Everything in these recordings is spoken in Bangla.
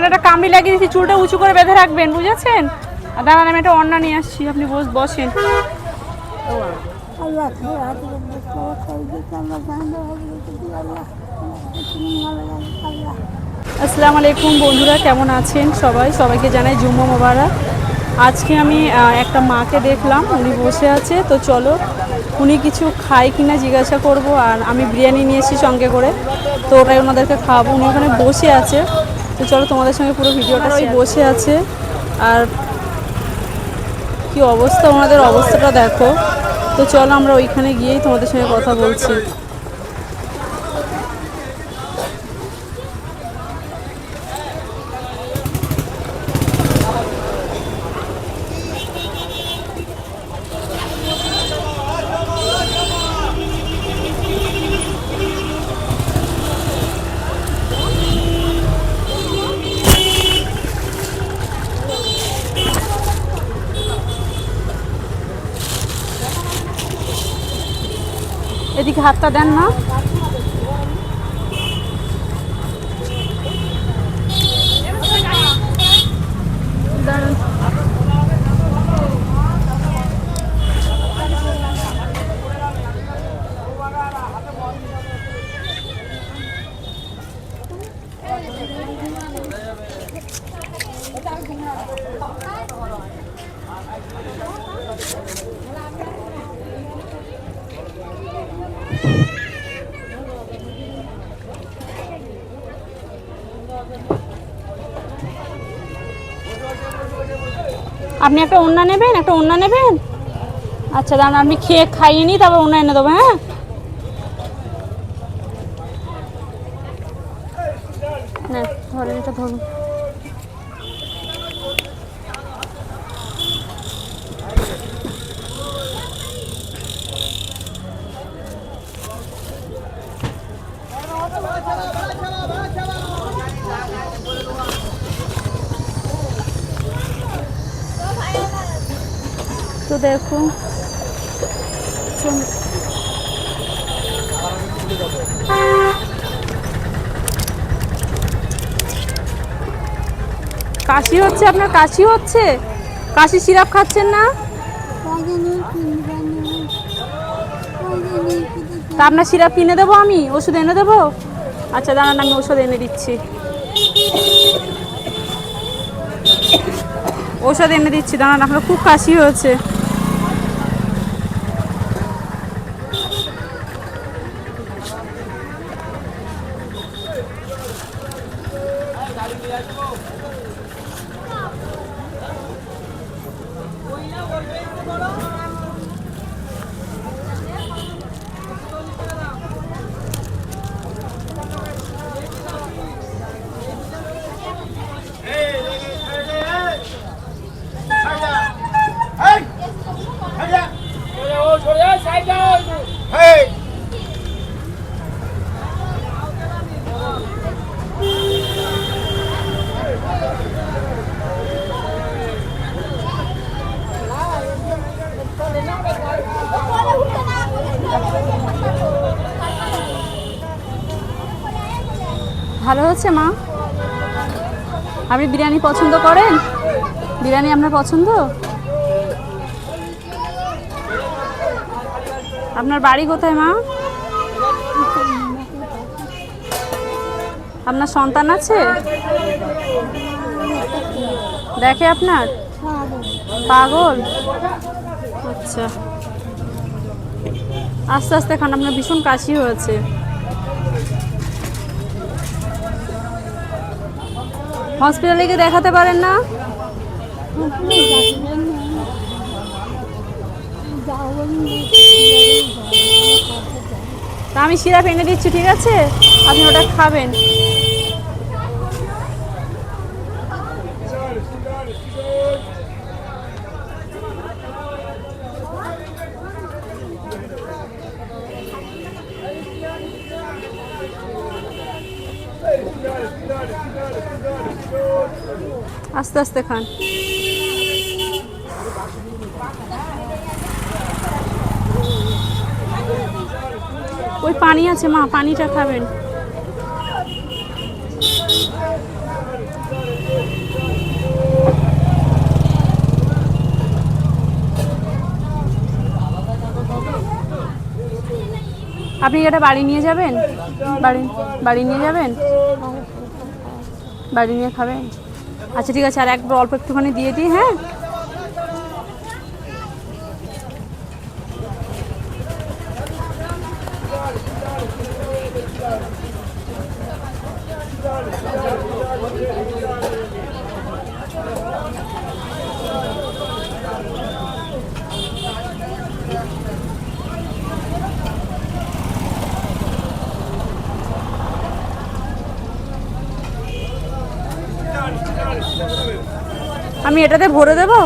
একটা কামড়ি লাগিয়ে দিচ্ছি, চুলটা উঁচু করে বেঁধে রাখবেন, বুঝেছেন? আর দাঁড়ান আমি একটা ওড়না নিয়ে আসছি, আপনি বসেন। আসসালামু আলাইকুম বন্ধুরা, কেমন আছেন সবাইকে জানাই জুম্মা মোবারক। আজকে আমি একটা মাকে দেখলাম, উনি বসে আছে, তো চলো উনি কিছু খায় কিনা জিজ্ঞাসা করব। আর আমি বিরিয়ানি নিয়ে এসেছি সঙ্গে করে, তো ওটাই ওনাদেরকে খাওয়াবো। উনি ওখানে বসে আছে, তো চলো তোমাদের সঙ্গে পুরো ভিডিওটা। ওই বসে আছে, আর কি অবস্থা, ওনাদের অবস্থাটা দেখো। তো চলো আমরা ওইখানে গিয়েই তোমাদের সঙ্গে কথা বলছি। এদিকে হাতটা দেন না। আপনি একটা ওড়না নেবেন? আচ্ছা দাঁড়ান, আপনি খেয়ে খাইয়ে নিই, তারপর ওড়না এনে দেবো। হ্যাঁ না, ধরেন, এটা ধরুন। তো দেখো কাশি হচ্ছে, আপনার কাশি হচ্ছে? কাশি সিরাপ খাচ্ছেন না? তা আপনার সিরাপ কিনে দেবো, আমি ওষুধ এনে দেবো। আচ্ছা দাঁড়ান, আমি ওষুধ এনে দিচ্ছি, দাঁড়ান। আপনার খুব কাশি হয়েছে। ভালো হচ্ছে মা? আপনি বিরিয়ানি পছন্দ করেন? বিরিয়ানি আপনার পছন্দ? আপনার বাড়ি কোথায় মা? আপনার সন্তান আছে? দেখে আপনার? পাগল? আচ্ছা, আস্তে আস্তে খান, আপনার ভীষণ কাশি হয়েছে। হসপিটালে গিয়ে দেখাতে পারেন না? তা আমি সিরাপ এনে দিচ্ছি, ঠিক আছে? আপনি ওটা খাবেন। আস্তে আস্তে খান। ওই পানি আছে মা, পানিটা খাবেন। আপনি এটা বাড়ি নিয়ে যাবেন? বাড়ি নিয়ে যাবেন? বাড়ি নিয়ে খাবেন? আচ্ছা ঠিক আছে, আর একবার অল্প একটুখানি দিয়ে দিই। হ্যাঁ, আমি এটাতে ভরে দেবো।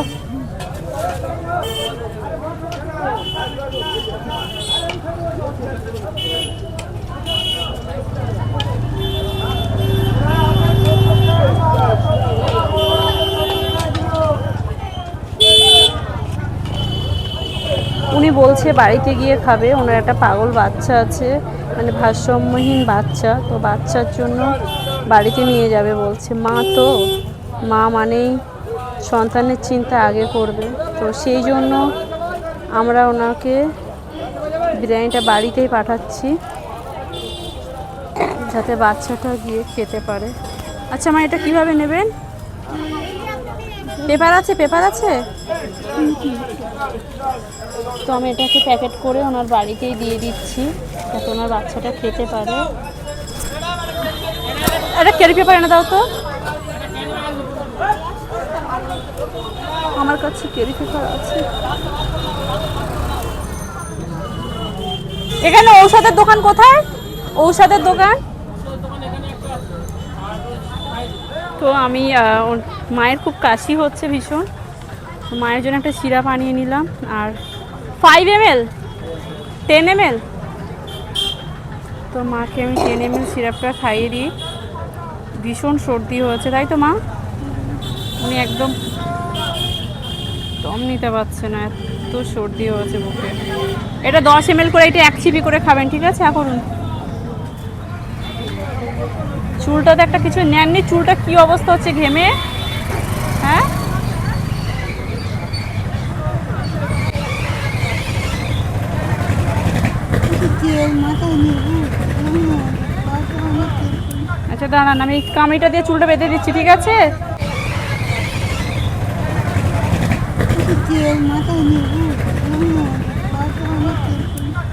উনি বলছে বাড়িতে গিয়ে খাবে, ওনার একটা পাগল বাচ্চা আছে, মানে ভারসাম্যহীন বাচ্চা, তো বাচ্চার জন্য বাড়িতে নিয়ে যাবে বলছে। মা মানেই সন্তানের চিন্তা আগে করবে, তো সেই জন্য আমরা ওনাকে বিরিয়ানিটা বাড়িতেই পাঠাচ্ছি যাতে বাচ্চাটা গিয়ে খেতে পারে। আচ্ছা মা, এটা কিভাবে নেবেন? পেপার আছে? তো আমি এটাকে প্যাকেট করে ওনার বাড়িতেই দিয়ে দিচ্ছি যাতে ওনার বাচ্চাটা খেতে পারে। একটা ক্যারি পেপার এনে দাও তো। আমার কাছে ক্যারি পেপার আছে। এখানে ঔষধের দোকান কোথায়? ঔষধের দোকান। তো আমি মায়ের খুব কাশি হচ্ছে ভীষণ, মায়ের জন্য একটা সিরাপ আনিয়ে নিলাম। আর 5 ml 10 ml, তো মাকে আমি 10 ml সিরাপটা খাইয়ে দিই। ভীষণ সর্দি হয়েছে, তাই তো মা? উনি একদম দম নিতে পারছে না, এত সর্দি হয়েছে বুকে। এটা 10 ml করে, এটা 1 চিপি করে খাবেন, ঠিক আছে? এখন চুলটাতে একটা কিছু নেননি, চুলটা কি অবস্থা হচ্ছে ঘেমে। হ্যাঁ, আচ্ছা দাঁড়ান, আমি কামিটা দিয়ে চুলটা বেঁধে দিচ্ছি, ঠিক আছে?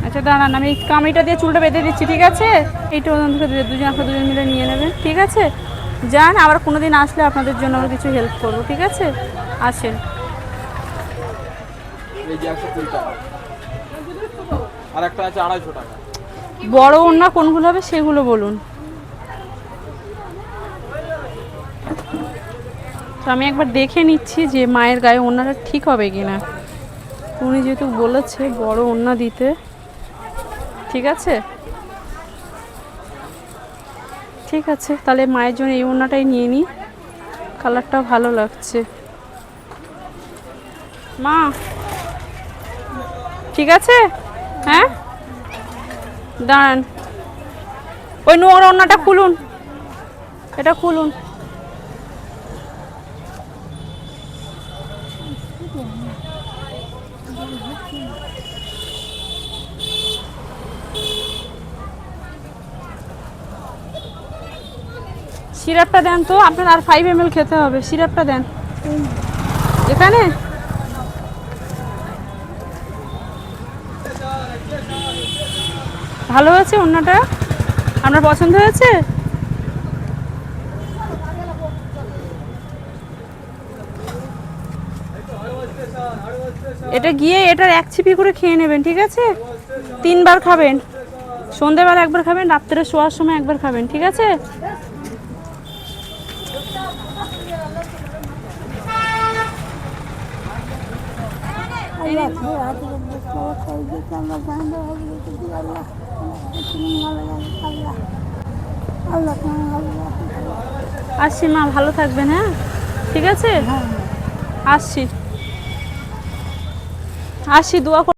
আচ্ছা দাঁড়ান, আমি কামিটা দিয়ে চুলটা বেঁধে দিচ্ছি, ঠিক আছে? এইটা দুজন মিলে নিয়ে নেবেন, ঠিক আছে? যান, আবার কোনোদিন আসলে আপনাদের জন্য আমরা কিছু হেল্প করবো, ঠিক আছে? আসেন। আর একটা আছে 250 টাকা। বড় ওড়না কোনগুলো হবে সেগুলো বলুন। তো আমি একবার দেখে নিচ্ছি যে মায়ের গায়ে ওড়নাটা ঠিক হবে কিনা। উনি যেহেতু বলেছে বড় ওড়না দিতে, ঠিক আছে? ঠিক আছে, তাহলে মায়ের জন্য এই ওড়নাটাই নিয়ে নিই, কালারটা ভালো লাগছে। মা ঠিক আছে? হ্যাঁ দাঁড়ান, ওই নোংরা ওড়নাটা খুলুন, এটা খুলুন। সিরাপটা দেন তো, আপনার আর 5 ml খেতে হবে, সিরাপটা দেন। এখানে ভালো হয়েছে ওড়নাটা? আপনার পছন্দ হয়েছে? এটা গিয়ে এটার 1 চিপি করে খেয়ে নেবেন, ঠিক আছে? 3 বার খাবেন, সন্ধ্যেবেলা একবার খাবেন, রাত্রে শোয়ার সময় একবার খাবেন, ঠিক আছে? আসছি মা, ভালো থাকবেন। হ্যাঁ ঠিক আছে, আসছি, দোয়া